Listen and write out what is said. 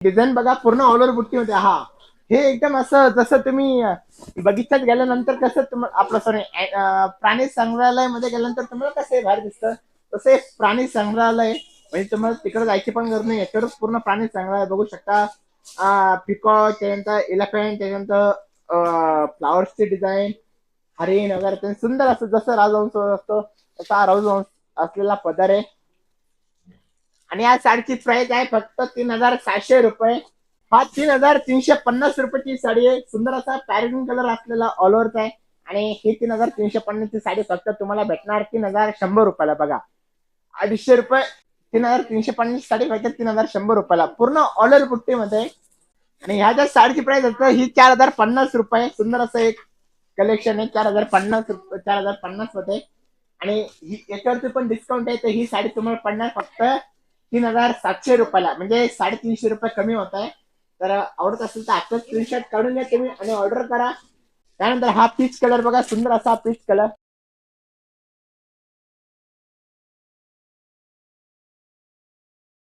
Design बघा पूर्ण all over बुट्टी होते. हा हे एकदम असं जसं तुम्ही बगीच्यात गेल्यानंतर कसं तुम्हाला आपलं सॉरी प्राणी संग्रहालयामध्ये गेल्यानंतर तुम्हाला कसं बाहेर दिसतं तसे प्राणी संग्रहालय म्हणजे तुम्हाला तिकडे जायची पण गरज नाही. याच्यावरच पूर्ण प्राणी संग्रहालय बघू शकता. पिकॉक, त्याच्यानंतर एलिफंट, त्याच्यानंतर फ्लावर्सची डिझाईन, हरिण वगैरे ते सुंदर असं जसं राजहंस असतो तसा राजहंस असलेला पदर आहे. आणि या साडीची प्राइस आहे फक्त 3700 रुपये. हा 3350 रुपयाची साडी आहे. सुंदर असा पॅरेंट कलर असलेला ऑल ओव्हरचा आहे. आणि ही 3350 ची साडी फक्त तुम्हाला भेटणार 3100 रुपयाला. बघा 250 रुपये 3350 साडी भेटतात 3100 रुपयाला पूर्ण ऑल ओव्हर बुट्टीमध्ये. आणि ह्या ज्या साडीची प्राइस असतं ही 4050 रुपये. सुंदर असं एक कलेक्शन आहे 4050 मध्ये. आणि याच्यावरती पण डिस्काउंट आहे तर ही साडी तुम्हाला पडणार फक्त 3700 रुपयाला, म्हणजे 350 रुपये कमी होत आहे. तर आवडत असेल तर आता स्क्रीनशॉट काढून घ्या तुम्ही आणि ऑर्डर करा. त्यानंतर हा पीच कलर बघा, सुंदर असा पीच कलर.